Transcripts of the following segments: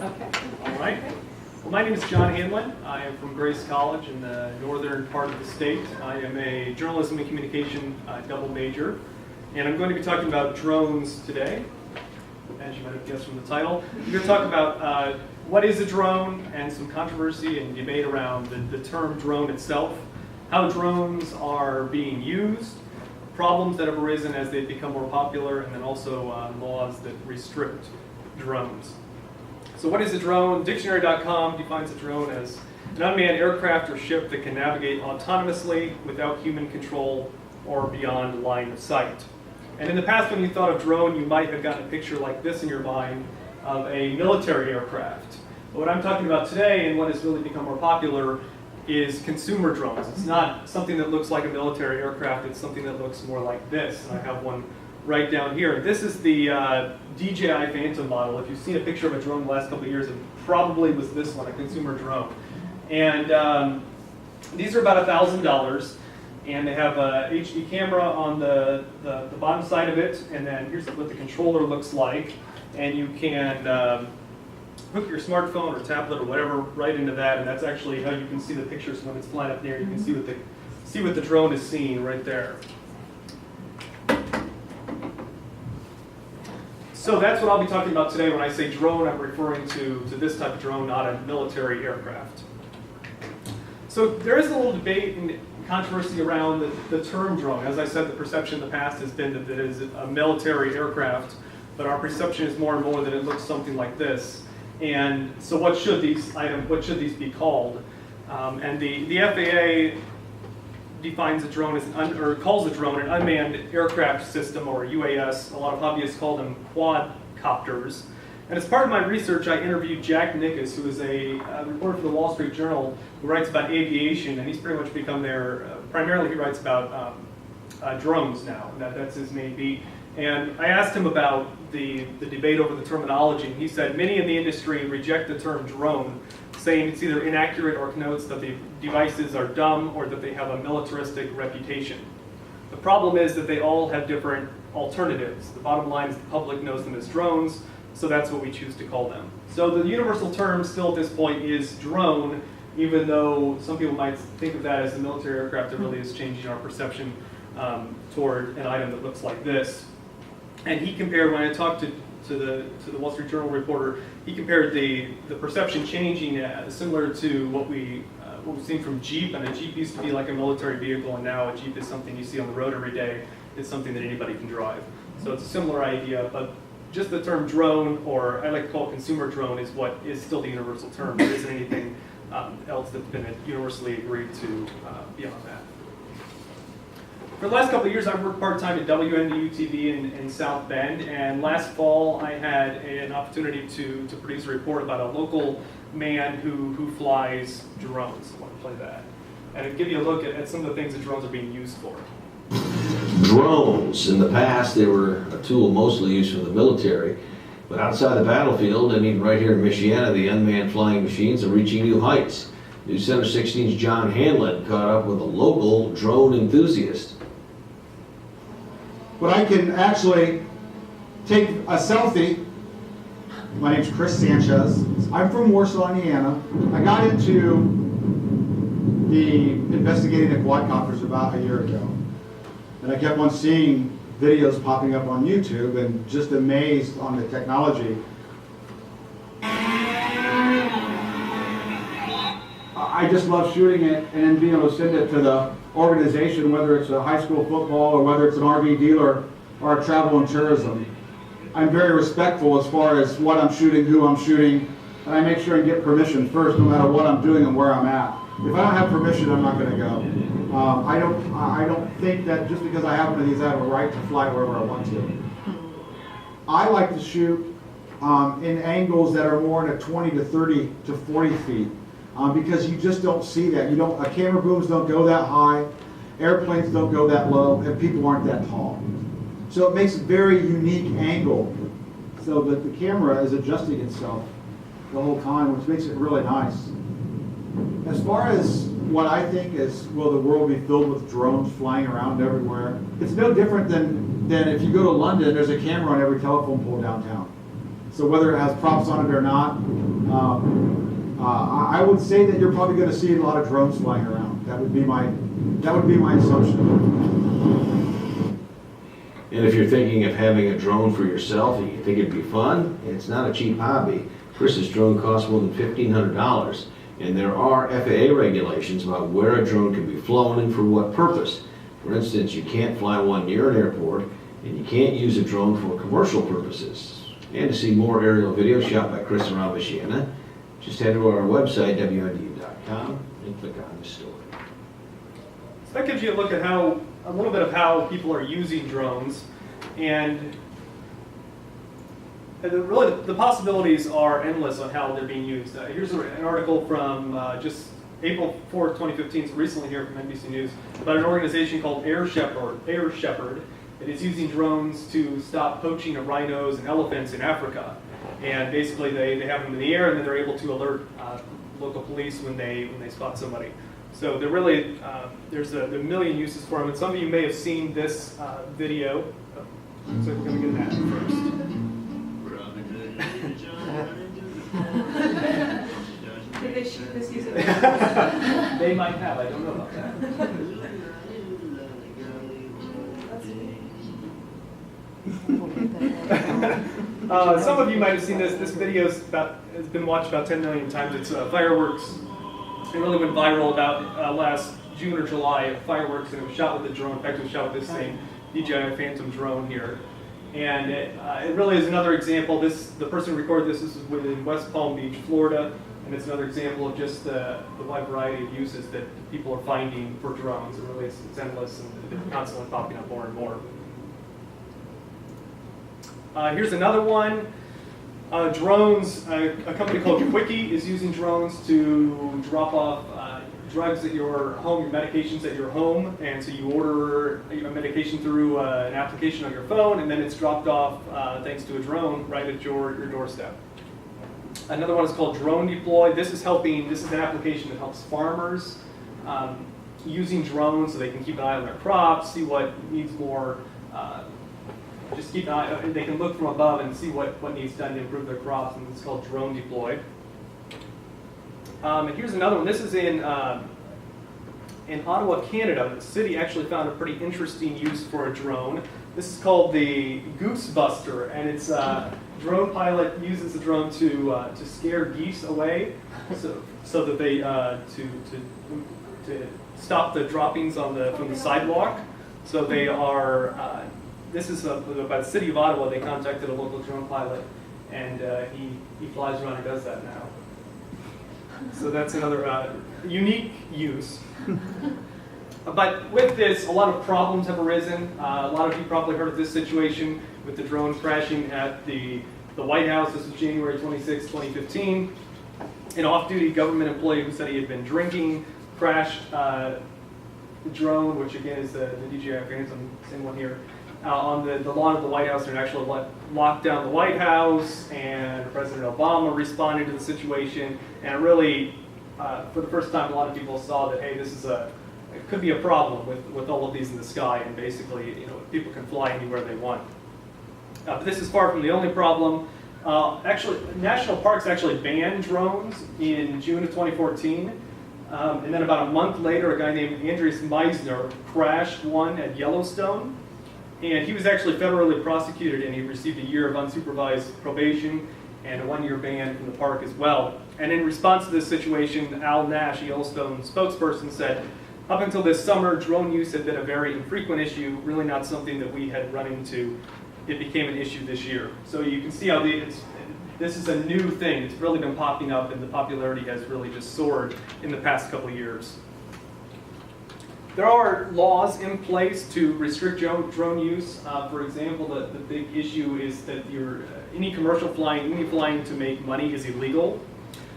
Okay. All right. Well, my name is John Hanlon. I am from Grace College in the northern part of the state. I am a journalism and communication double major, and I'm going to be talking about drones today. As you might have guessed from the title, we're going to talk about what is a drone and some controversy and debate around the term drone itself, how drones are being used, problems that have arisen as they've become more popular, and then also laws that restrict drones. So what is a drone? Dictionary.com defines a drone as an unmanned aircraft or ship that can navigate autonomously without human control or beyond line of sight. And in the past, when you thought of drone, you might have gotten a picture like this in your mind of a military aircraft. But what I'm talking about today, and what has really become more popular, is consumer drones. It's not something that looks like a military aircraft, it's something that looks more like this. And I have one right down here. This is the DJI Phantom model. If you've seen a picture of a drone the last couple of years, it probably was this one, a consumer drone. And these are about $1,000, and they have a HD camera on the bottom side of it, and then here's what the controller looks like. And you can hook your smartphone or tablet or whatever right into that, and that's actually how you can see the pictures when it's flying up there. You can see what the drone is seeing right there. So that's what I'll be talking about today. When I say drone, I'm referring to this type of drone, not a military aircraft. So there is a little debate and controversy around the term drone. As I said, the perception in the past has been that it is a military aircraft, but our perception is more and more that it looks something like this. And so what should these be called? And the FAA defines a drone as calls a drone an unmanned aircraft system, or UAS. A lot of hobbyists call them quadcopters. And as part of my research, I interviewed Jack Nickus, who is a reporter for the Wall Street Journal, who writes about aviation, and he's pretty much become primarily he writes about drones now. That's his main beat. And I asked him about the debate over the terminology, and he said many in the industry reject the term drone, saying it's either inaccurate or connotes that the devices are dumb or that they have a militaristic reputation. The problem is that they all have different alternatives. The bottom line is the public knows them as drones, so that's what we choose to call them. So the universal term still at this point is drone, even though some people might think of that as a military aircraft. That really is changing our perception toward an item that looks like this. And he compared, when I talked to the Wall Street Journal reporter, he compared the perception changing similar to what we've seen from Jeep. And a Jeep used to be like a military vehicle, and now a Jeep is something you see on the road every day. It's something that anybody can drive. So it's a similar idea, but just the term drone, or I like to call it consumer drone, is what is still the universal term. There isn't anything else that's been universally agreed to beyond that. For the last couple of years, I've worked part-time at WNDU-TV in South Bend, and last fall I had an opportunity to produce a report about a local man who flies drones. I want to play that. And give you a look at some of the things that drones are being used for. Drones. In the past, they were a tool mostly used for the military, but outside the battlefield, and even right here in Michiana, the unmanned flying machines are reaching new heights. News Center 16's John Hanlon caught up with a local drone enthusiast. But I can actually take a selfie. My name's Chris Sanchez. I'm from Warsaw, Indiana. I got into investigating the quadcopters about a year ago. And I kept on seeing videos popping up on YouTube and just amazed on the technology. I just love shooting it and being able to send it to the organization, whether it's a high school football or whether it's an RV dealer or a travel and tourism. I'm very respectful as far as what I'm shooting, who I'm shooting, and I make sure I get permission first, no matter what I'm doing and where I'm at. If I don't have permission, I'm not going to go. I don't think that just because I happen to these, I have a right to fly wherever I want to. I like to shoot in angles that are more in a 20 to 30 to 40 feet. Because you just don't see that. Camera booms don't go that high, airplanes don't go that low, and people aren't that tall. So it makes a very unique angle, so that the camera is adjusting itself the whole time, which makes it really nice. As far as what I think is, will the world be filled with drones flying around everywhere? It's no different than if you go to London, there's a camera on every telephone pole downtown. So whether it has props on it or not, I would say that you're probably going to see a lot of drones flying around. That would be my assumption. And if you're thinking of having a drone for yourself and you think it'd be fun, it's not a cheap hobby. Chris's drone costs more than $1,500, and there are FAA regulations about where a drone can be flown and for what purpose. For instance, you can't fly one near an airport, and you can't use a drone for commercial purposes. And to see more aerial videos shot by Chris around Michiana, just head to our website, WNDU.com, and click on the story. So that gives you a look at a little bit of how people are using drones, and really the possibilities are endless on how they're being used. Here's an article from just April 4th, 2015, so recently here from NBC News, about an organization called Air Shepherd. It is using drones to stop poaching of rhinos and elephants in Africa. And basically they have them in the air, and then they're able to alert local police when they spot somebody. So they're really, there's a million uses for them. And some of you may have seen this video. So we're going to get that first. Did they shoot this using They might have, I don't know about that. Some of you might have seen this. This video has been watched about 10 million times. It's fireworks. It really went viral about last June or July. Fireworks, and it was shot with a drone. In fact, it was shot with this same DJI Phantom drone here. And it really is another example. The person who recorded this is within West Palm Beach, Florida, and it's another example of just the wide variety of uses that people are finding for drones. It really is endless, and they're constantly popping up more and more. Here's another one. Drones, a company called Quickie is using drones to drop off drugs at your home, your medications at your home. And so you order a medication through an application on your phone, and then it's dropped off thanks to a drone right at your doorstep. Another one is called Drone Deploy. This is an application that helps farmers using drones so they can keep an eye on their crops, see what needs more. Just keep an eye. They can look from above and see what needs done to improve their crops, and it's called Drone Deploy. And here's another one. This is in Ottawa, Canada. The city actually found a pretty interesting use for a drone. This is called the Goose Buster, and it's a drone pilot uses the drone to scare geese away, so that they to stop the droppings from the sidewalk. So they are. This is by the city of Ottawa. They contacted a local drone pilot, and he flies around and does that now. So that's another unique use. But with this, a lot of problems have arisen. A lot of you probably heard of this situation with the drone crashing at the White House. This was January 26, 2015. An off-duty government employee who said he had been drinking crashed the drone, which again is the DJI Phantom, same one here, on the lawn of the White House, and actually locked down the White House, and President Obama responded to the situation, and really, for the first time, a lot of people saw that, hey, it could be a problem with all of these in the sky, and basically, people can fly anywhere they want. But this is far from the only problem. Actually, national parks actually banned drones in June of 2014. And then about a month later, a guy named Andreas Meisner crashed one at Yellowstone. And he was actually federally prosecuted, and he received a year of unsupervised probation and a 1-year ban from the park as well. And in response to this situation, Al Nash, a Yellowstone spokesperson, said, up until this summer, drone use had been a very infrequent issue, really not something that we had run into. It became an issue this year. So you can see how this is a new thing. It's really been popping up, and the popularity has really just soared in the past couple of years. There are laws in place to restrict drone use. For example, the big issue is that any commercial flying, any flying to make money is illegal.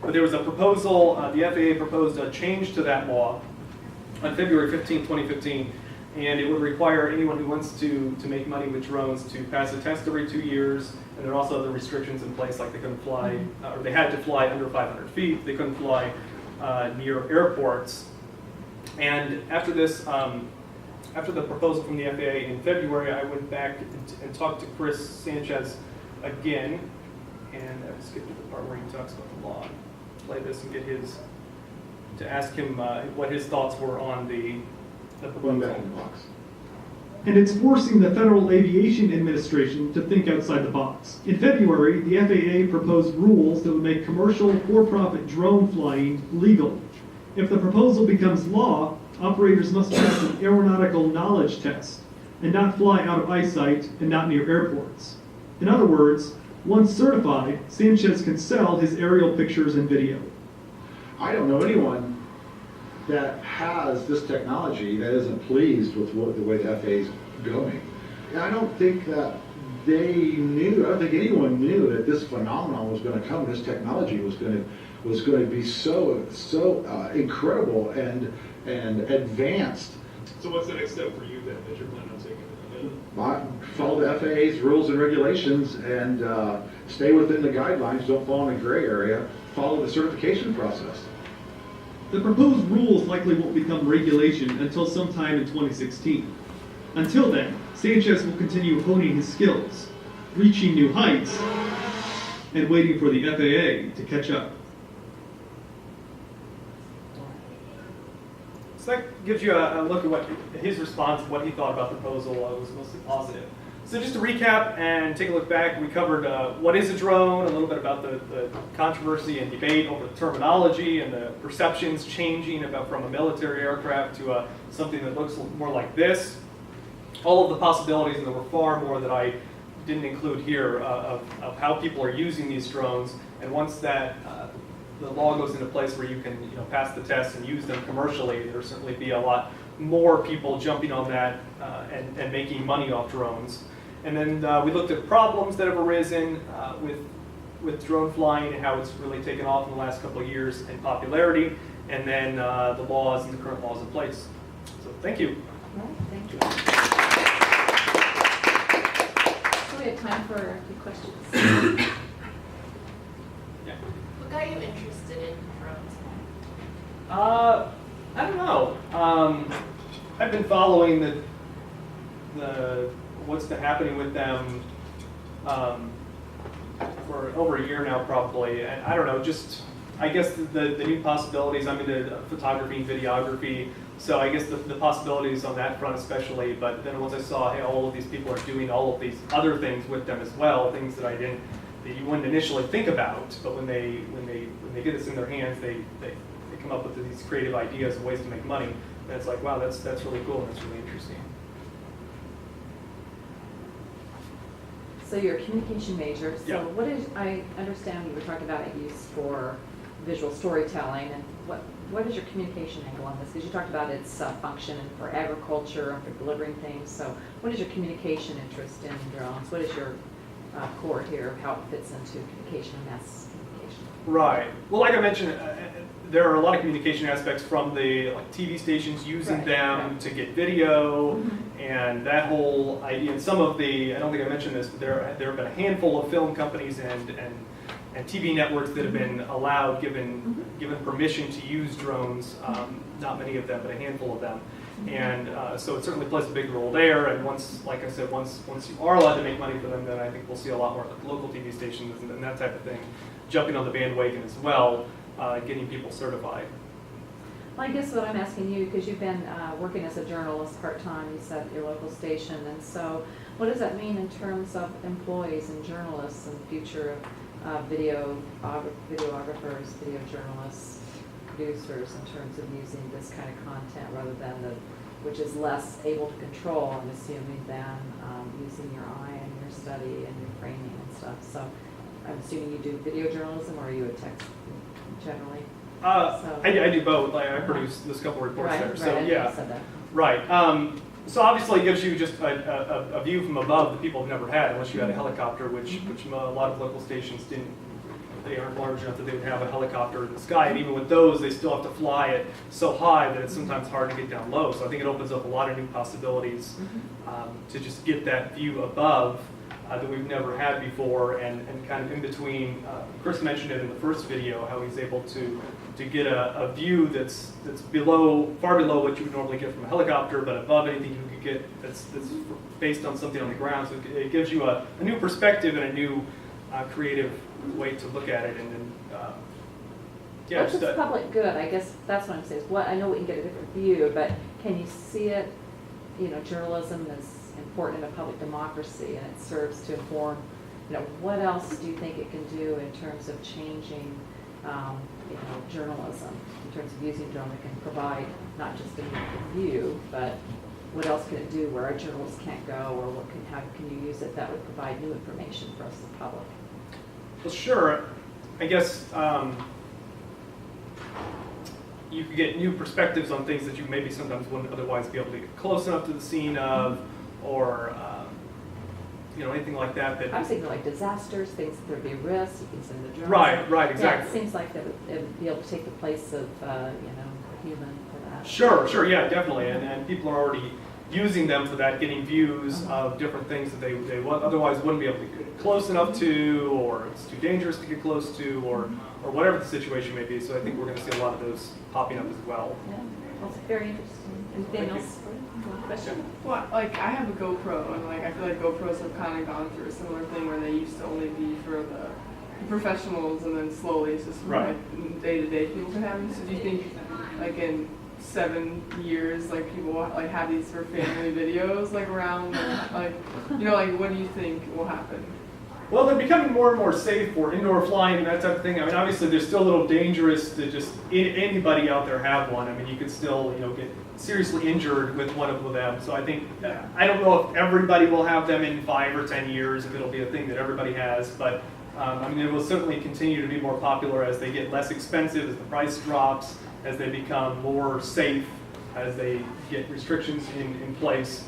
But there was a proposal, the FAA proposed a change to that law on February 15, 2015, and it would require anyone who wants to make money with drones to pass a test every 2 years, and there are also other restrictions in place, like they couldn't fly, or they had to fly under 500 feet, they couldn't fly near airports. And after this, after the proposal from the FAA in February, I went back and talked to Chris Sanchez again, and I just get to the part where he talks about the law. Play this and get his, to ask him what his thoughts were on the proposal. And it's forcing the Federal Aviation Administration to think outside the box. In February, the FAA proposed rules that would make commercial for-profit drone flying legal. If the proposal becomes law, operators must pass an aeronautical knowledge test and not fly out of eyesight and not near airports. In other words, once certified, Sanchez can sell his aerial pictures and video. I don't know anyone that has this technology that isn't pleased with the way the FAA is going. And I don't think that I don't think anyone knew that this phenomenon was going to come, this technology was going to be so incredible and advanced. So what's the next step for you then that you're planning on taking? Follow the FAA's rules and regulations and stay within the guidelines, don't fall in the gray area, follow the certification process. The proposed rules likely won't become regulation until sometime in 2016. Until then, Sanchez will continue honing his skills, reaching new heights, and waiting for the FAA to catch up. So that gives you a look at what his response, what he thought about the proposal was mostly positive. So just to recap and take a look back, we covered what is a drone, a little bit about the controversy and debate over the terminology and the perceptions changing from a military aircraft to something that looks more like this. All of the possibilities, and there were far more that I didn't include here, of how people are using these drones. And once that the law goes into place where you can pass the test and use them commercially, there'll certainly be a lot more people jumping on that and making money off drones. And then we looked at problems that have arisen with drone flying and how it's really taken off in the last couple of years in popularity, and then the laws and the current laws in place. So thank you. All right, thank you. So we have time for a few questions. Yeah. What got you interested in drones? I don't know. I've been following the what's been happening with them for over a year now, probably. And I don't know, just I guess the new possibilities. I'm into photography and videography, so I guess the possibilities on that front especially. But then once I saw, hey, all of these people are doing all of these other things with them as well, things that that you wouldn't initially think about, but when they get this in their hands, they come up with these creative ideas and ways to make money. And it's like, wow, that's really cool and that's really interesting. So you're a communication major. So Yeah. what is, I understand you were talking about it used for visual storytelling, and what is your communication angle on this? Because you talked about its function for agriculture and for delivering things. So what is your communication interest in drones? What is your core here of how it fits into communication and mass communication? Right. Well, like I mentioned, there are a lot of communication aspects from the TV stations using Right, them right. to get video, Mm-hmm. and that whole idea. And some of the, I don't think I mentioned this, but there have been a handful of film companies and TV networks that have been allowed, given permission to use drones. Not many of them, but a handful of them. And so it certainly plays a big role there. And once, like I said, once you are allowed to make money for them, then I think we'll see a lot more like local TV stations and that type of thing jumping on the bandwagon as well, getting people certified. Well, I guess what I'm asking you, because you've been working as a journalist part-time, you said at your local station, and so what does that mean in terms of employees and journalists and the future of videographers, video journalists, producers, in terms of using this kind of content rather than which is less able to control, I'm assuming, than using your eye and your study and your framing and stuff. So I'm assuming you do video journalism, or are you a text generally? I do both. I produce this couple reports there. So I yeah, said that. right. So obviously it gives you just a view from above that people have never had, unless you had a helicopter, which a lot of local stations didn't. They aren't large enough that they would have a helicopter in the sky, and even with those, they still have to fly it so high that it's sometimes hard to get down low. So I think it opens up a lot of new possibilities to just get that view above that we've never had before, and kind of in between. Chris mentioned it in the first video, how he's able to get a view that's far below what you would normally get from a helicopter, but above anything you could get that's based on something on the ground. So it gives you a new perspective and a new creative way to look at it, and then, yeah, What's just, its public good? I guess that's what I'm saying, is what, I know we can get a different view, but can you see it, you know, journalism is important in a public democracy, and it serves to inform, you know, what else do you think it can do in terms of changing, you know, journalism, in terms of using drone that can provide not just a view, but what else can it do where our journalists can't go, or what can, how can you use it that would provide new information for us, the public? well, sure, I guess, you could get new perspectives on things that you maybe sometimes wouldn't otherwise be able to get close enough to the scene of, or, you know, anything like that. I was thinking like disasters, things that there'd be risks, you can send the drone. Right, exactly. Yeah, it seems like it would be able to take the place of, you know, a human for that. Sure, yeah, definitely, and people are already using them for that, getting views of different things that they otherwise wouldn't be able to get close enough to, or it's too dangerous to get close to, or whatever the situation may be. So I think we're going to see a lot of those popping up as well. Yeah, well, it's very interesting. Anything Thank you. else? Question? Well, like I have a GoPro, and like I feel like GoPros have kind of gone through a similar thing where they used to only be for the professionals, and then slowly it's just for Right. like day-to-day people can have them. So do you think like in 7 years, like people will like have these for family videos, like around, like you know, like what do you think will happen? Well, they're becoming more and more safe for indoor flying and that type of thing. I mean, obviously, they're still a little dangerous to just anybody out there have one. I mean, you could still, you know, get seriously injured with one of them. So I think, I don't know if everybody will have them in 5 or 10 years, if it'll be a thing that everybody has, but I mean, it will certainly continue to be more popular as they get less expensive, as the price drops, as they become more safe, as they get restrictions in place.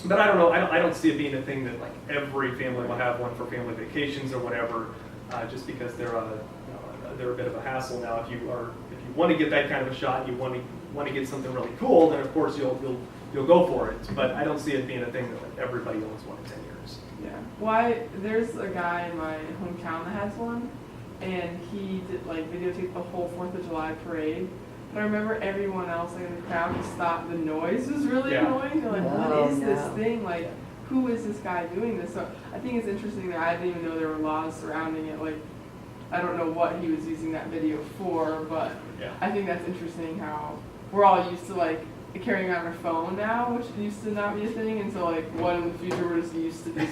But I don't know. I don't see it being a thing that like every family will have one for family vacations or whatever, just because they're a bit of a hassle now. If you want to get that kind of a shot, you want to get something really cool, then of course you'll go for it. But I don't see it being a thing that like everybody owns one in 10 years. Yeah. Why? There's a guy in my hometown that has one, and he did like videotape the whole 4th of July parade. But I remember everyone else like in the crowd just stopped. The noise was really annoying. You're like, what is this thing? Like, who is this guy doing this? So I think it's interesting that I didn't even know there were laws surrounding it. Like, I don't know what he was using that video for, but I think that's interesting how we're all used to like carrying on our phone now, which used to not be a thing, and so like what in the future we're just used to this.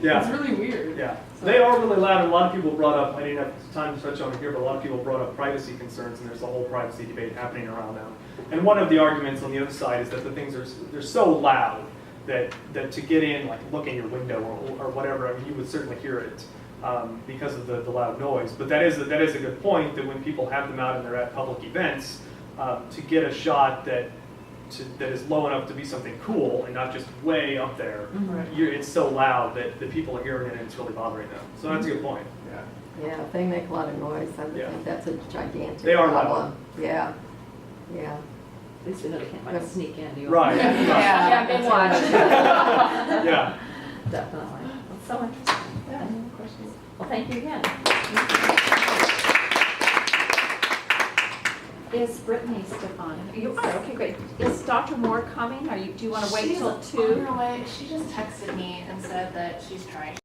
It's really weird. Yeah, so they are really loud, and a lot of people brought up, I didn't have time to touch on it here, but a lot of people brought up privacy concerns, and there's a whole privacy debate happening around them. And one of the arguments on the other side is that the things they're so loud that to get in, like look in your window or whatever, I mean, you would certainly hear it because of the loud noise. But that is a good point, that when people have them out and they're at public events, to get a shot that is low enough to be something cool and not just way up there, it's so loud that the people are hearing it and it's really bothering them. So that's a good point. Yeah, if they make a lot of noise, I would think that's a gigantic They are problem. loud. Yeah. At least we know they can't like sneak in. Do you? Right. Yeah, big watch. Yeah. Definitely. That's so interesting. Any more questions? Well, thank you again. Is Brittany Stefan? You are, okay, great. Is Dr. Moore coming? Do you want to wait till 2? She's on her way. She just texted me and said that she's trying.